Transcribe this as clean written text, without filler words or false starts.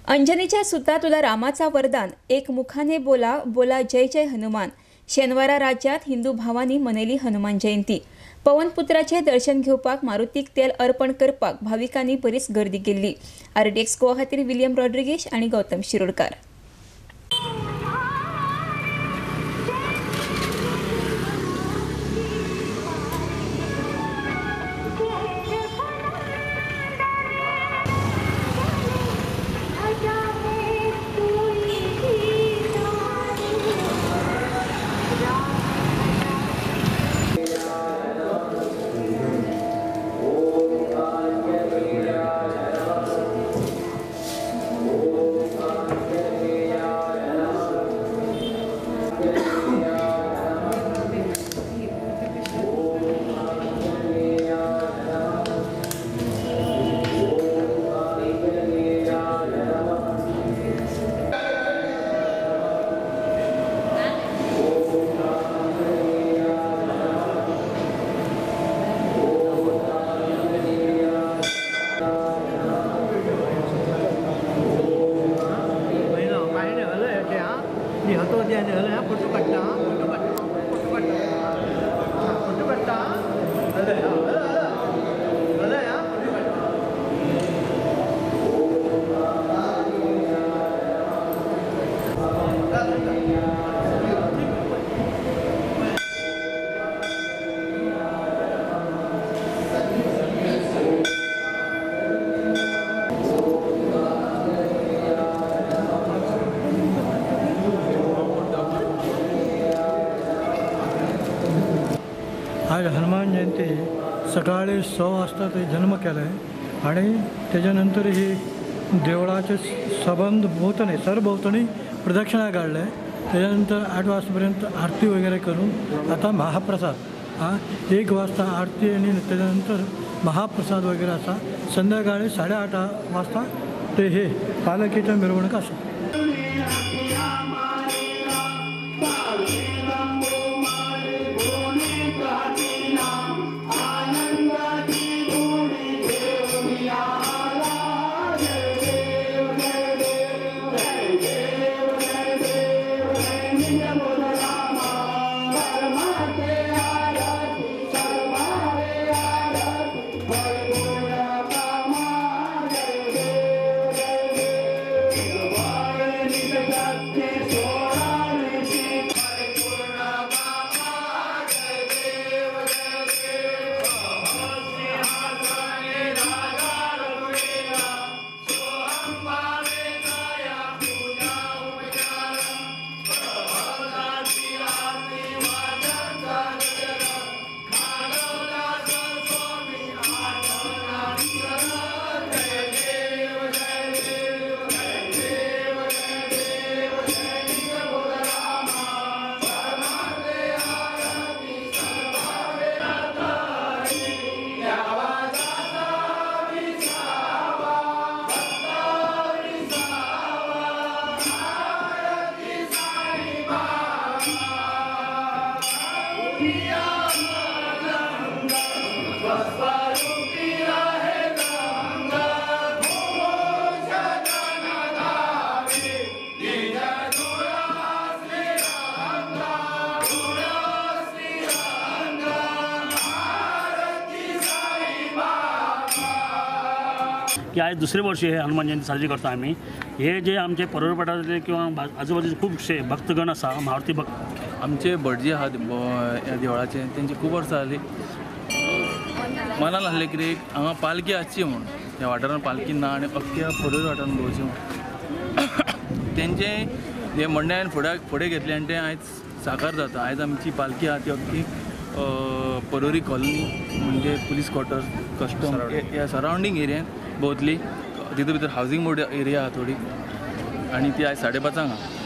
अंजनीच्या सुता तुला रामाचा वरदान, एक मुखाने बोला बोला जय जय हनुमान। शेनवारा राज्यात हिंदू भावांनी मनयली हनुमान जयंती। पवनपुत्राचे दर्शन घेवपाक मारुतीक तेल अर्पण करपाक भाविकांनी बरीच गर्दी केली। RDX गोवा खातीर विलियम रॉड्रिगेश आणि गौतम शिरोडकार। आज हनुमान जयंती सकाळी 6 वाजता ते जन्म केला आहे आणि त्याच्यानंतर ही देवळाचे संबंध भोवतणी सरभोवतणी प्रदक्षिणा काढलं आहे। त्याच्यानंतर 8 वाजतापर्यंत आरती वगैरे करून आता महाप्रसाद 1 वाजता आरती आणि त्याच्यानंतर महाप्रसाद वगैरे असा संध्याकाळी 8:30 वाजता ते हे पालखीच्या मिरवणूक असं। की आज दुसरे वर्षी हे हनुमान जयंती साजरी करतो आम्ही। हे जे आमचे परोरपटातले किंवा आजूबाजूचे खूपशे भक्तगण असा मारुती भक्त आमचे भटजी आहात ह्या देवळाचे त्यांची खूप वर्सां जाली। मनान आहलें कितें हांगा पालखी आसची म्हूण ह्या वाठारान पालखी ना आनी अख्ख्या परोर वाठारान भोंवची म्हूण तेंचे हे म्हणणें हांवें फुडें घेतलें आनी तें आयज साकार जाता। आयज आमची पालखी आहा ती अख्खी परोरी कॉलनी म्हणजे पुलीस क्वॉर्टर्स कस्टम ह्या सरावंडींग एरियान भोंवतली। तितून भितर हावजींग बोर्ड एरिया आहा थोडी आनी ती आयज 5:30 आहा।